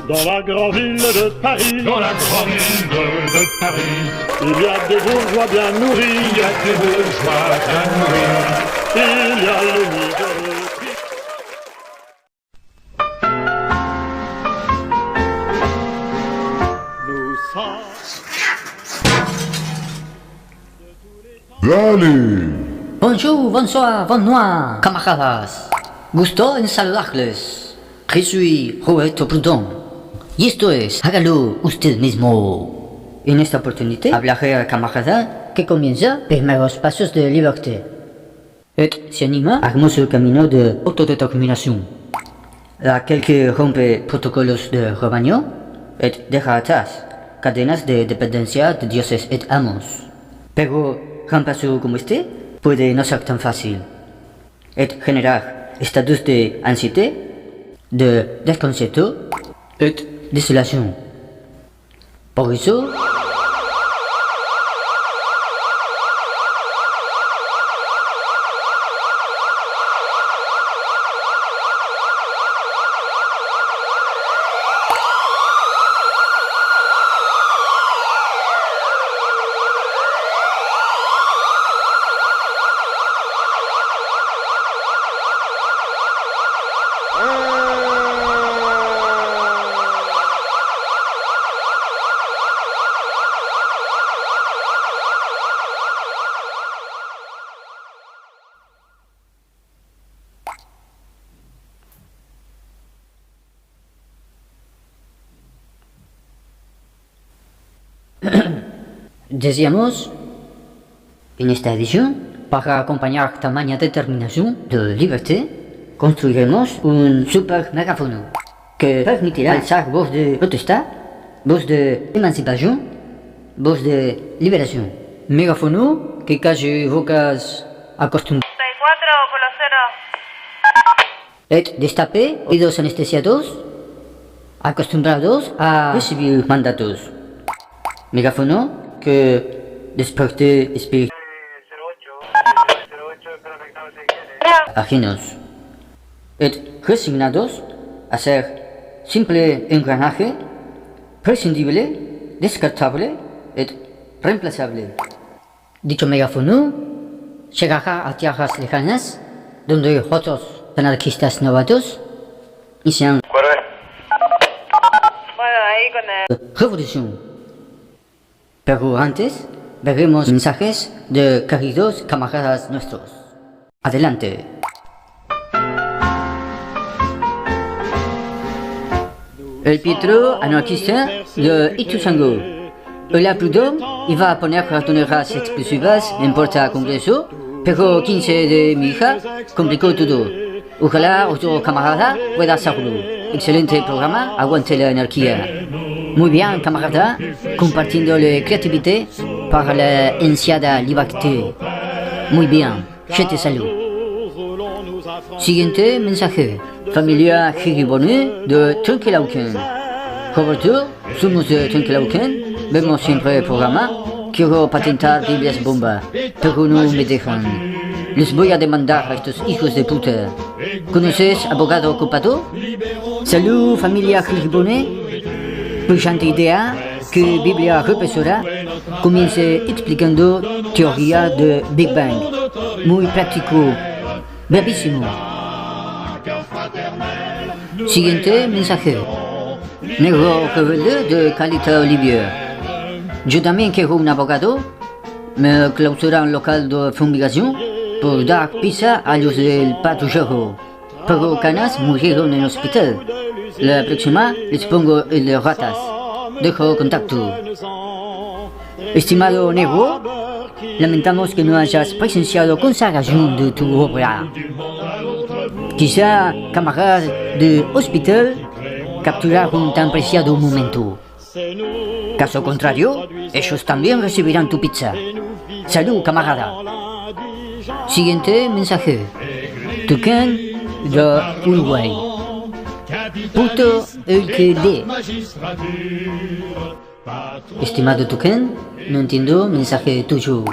Dans la grande ville de Paris, Dans la grande ville de Paris, il y a des bourgeois bien nourris, il y a des bourgeois bien nourris. il y a le miséreux. Nous sommes Allez! Bonjour, bonsoir, bonne nuit, camaradas. Gusto en saludarles. Je soy Roberto Prudón. Y esto es Hágalo usted mismo. En esta oportunidad hablaré al camarada que comienza primeros pasos de libertad. Et se anima al hermoso camino de autodeterminación. Aquel que rompe protocolos de rebaño et deja atrás cadenas de dependencia de dioses et amos. Pero un paso como este puede no ser tan fácil et generar estados de ansiedad, de desconcierto et desolación. Por eso, decíamos, en esta edición, para acompañar tamaña determinación de libertad, construiremos un super megáfono que permitirá alzar voz de protesta, voz de emancipación, voz de liberación. Megáfono que calle bocas acostumbradas 34 por et destape oídos anestesiados acostumbrados a recibir mandatos. Megáfono que despierte espíritus ajenos et resignados a ser simple engranaje prescindible, descartable et reemplazable. Dicho megáfono llegará a tierras lejanas donde otros anarquistas novatos inician Bueno, ahí con el... revolución. Pero antes veremos mensajes de queridos camaradas nuestros. Adelante. El Pietro anarquista de Ituzaingó. Hola Prudón iba a poner ratoneras exclusivas en Puerta Congreso, pero 15 de mi hija complicó todo. Ojalá otro camarada pueda hacerlo. Excelente programa, aguante la anarquía. Muy bien, camarada, compartiendo la creatividad para la ansiada libertad. Muy bien, je te salud. Siguiente mensaje. Familia Giribone de Trenquelauquen. Roberto, somos de Trenquelauquen, vemos siempre el programa. Quiero patentar Biblias bomba, pero no me dejan. Les voy a demandar a estos hijos de puta. ¿Conoces abogado ocupado? Salud, familia Giribone. Brillante idea que Biblia represora comience explicando teoría de Big Bang. Muy práctico, brevísimo. Siguiente mensaje. Negro rebelde de Calita Olivier. Yo también quiero un abogado. Me clausuran local de fumigación por dar pizza a los del patrullero. Pero canas murieron en el hospital. La próxima les pongo el de ratas. Dejo contacto. Estimado Negro, lamentamos que no hayas presenciado consagración de tu obra. Quizá camaradas de hospital capturaron tan preciado momento. Caso contrario, ellos también recibirán tu pizza. Salud, camarada. Siguiente mensaje. Tucán de Uruguay. Puto el que lee. Estimado Tucán, no entiendo mensaje tuyo.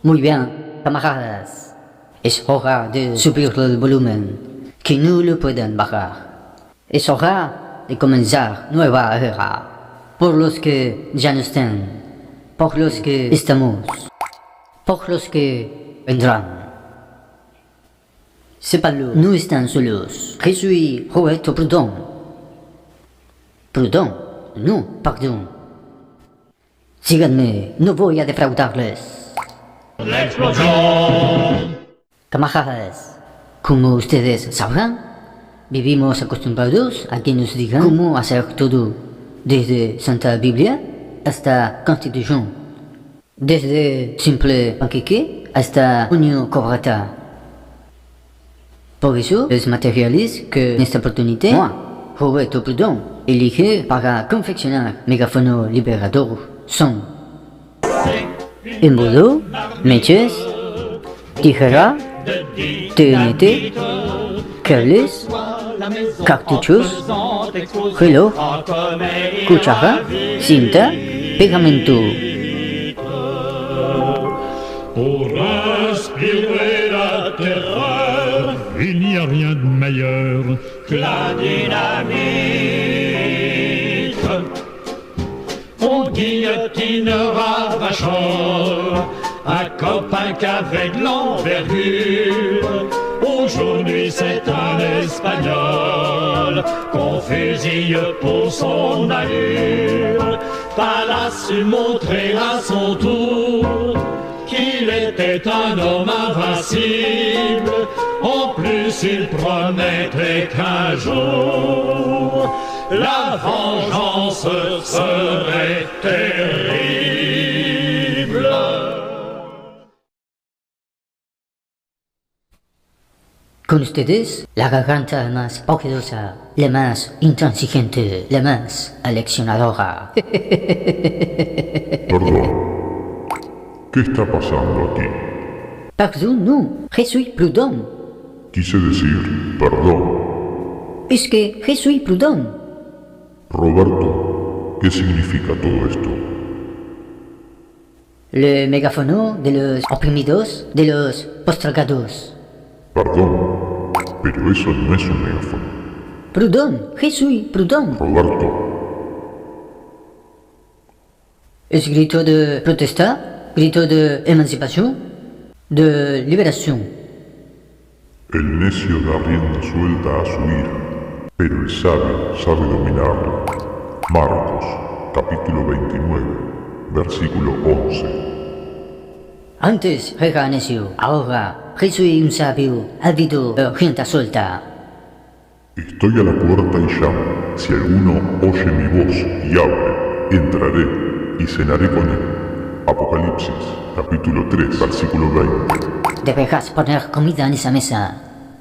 Muy bien, camaradas. Es hora de subir el volumen, que no lo puedan bajar. Es hora de comenzar nueva era. Por los que ya no están, por los que estamos, por los que vendrán. Sépanlo, no están solos. Je suis Roberto Prud'hon. Prud'hon? No, pardon. Síganme, no voy a defraudarles. Camaradas, como ustedes sabrán, vivimos acostumbrados a que nos digan cómo hacer todo, desde Santa Biblia hasta Constitución, desde simple panqueque hasta puño corbata. Por eso, los materiales que en esta oportunidad, moi, Roberto Prud'hon, elige para confeccionar megáfono liberador son embudo, mechas, tijera, TNT, cables, cartuchos, reloj, cuchara, cinta, pegamento. Pour inspirer la terreur, il n'y a rien de meilleur que la dynamite. On guillotinera Vachon, un copain qu'avec l'envergure. Aujourd'hui c'est un Espagnol qu'on fusille pour son allure. Pas su montrer à son tour qu'il était un homme invincible. En plus il promettait qu'un jour la vengeance serait terrible. Con ustedes, la garganta más poderosa, la más intransigente, la más aleccionadora. Perdón. ¿Qué está pasando aquí? Pardon, no, je suis Prud'hon. Quise decir, perdón. Es que je suis Prud'hon. Roberto, ¿qué significa todo esto? Le megáfono de los oprimidos, de los postergados. Perdón, pero eso no es un megáfono. Prud'hon, je suis Prud'hon. Roberto, Es grito de protesta, grito de emancipación, de liberación. el necio da rienda suelta a su ira, pero el sabio sabe dominarla. Marcos, capítulo 29, versículo 11. Antes era necio, ahora je soy un sabio, ávido de rienda suelta. Estoy a la puerta y llamo. Si alguno oye mi voz y abre, entraré y cenaré con él. Apocalipsis, capítulo 3, versículo 20. Deberás poner comida en esa mesa.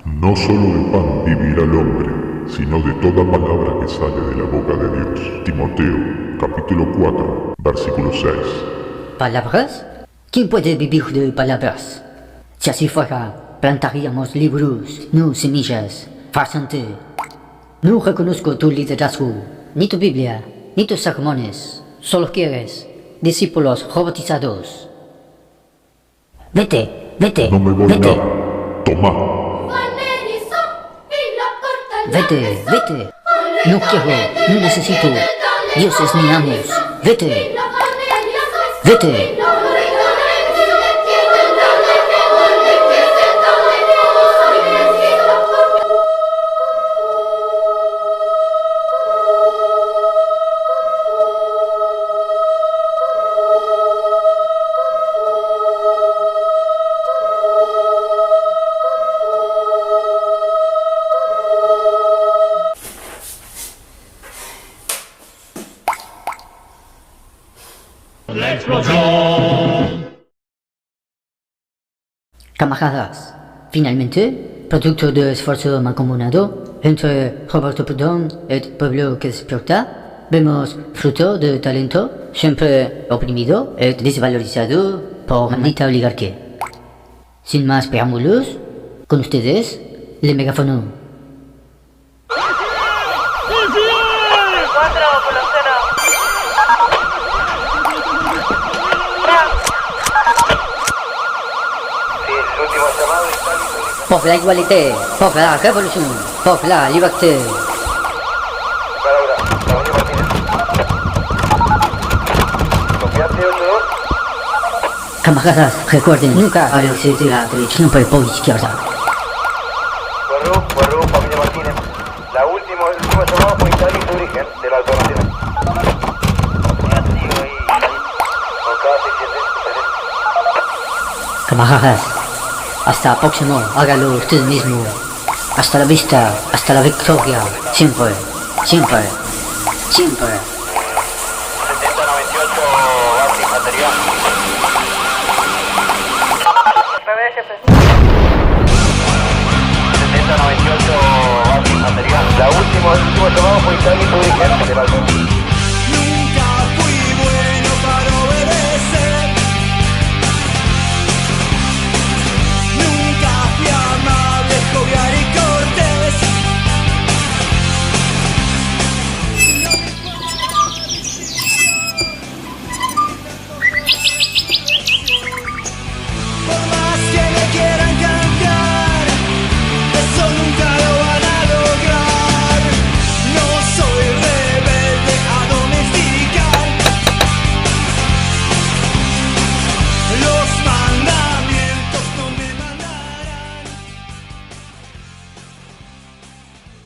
No solo de pan vivirá el hombre, sino de toda palabra que sale de la boca de Dios. Timoteo, capítulo 4, versículo 6. ¿Palabras? ¿Quién puede vivir de palabras? Si así fuera, plantaríamos libros, no semillas. Farsante. No reconozco tu liderazgo, ni tu Biblia, ni tus sermones. Solo quieres discípulos robotizados. Vete, vete, No me voy vete, nada. Tomá. vete, vete. No quiero, no necesito dioses ni amos. Vete, vete. Camaradas, finalmente, producto de esfuerzo mancomunado entre Roberto Prud'hon y pueblo que despierta, vemos fruto de talento siempre oprimido y desvalorizado por la maldita oligarquía. Sin más preámbulos, con ustedes, el megáfono. 4 último llamado y tal. Por la igualdad, por la revolución, por la libertad. Para Camaradas, recuerden, nunca váyanse de la derecha, siempre por izquierda. Guarru, familia Martínez. El último llamado fue Italia y su origen de la alternativa. Camaradas, hasta el próximo, hágalo usted mismo. Hasta la vista, hasta la victoria, siempre, siempre, siempre. 7098 base infantería. Bebé, jefe. 7098 base infantería. El último llamado fue Italia y su origen de la alternativa.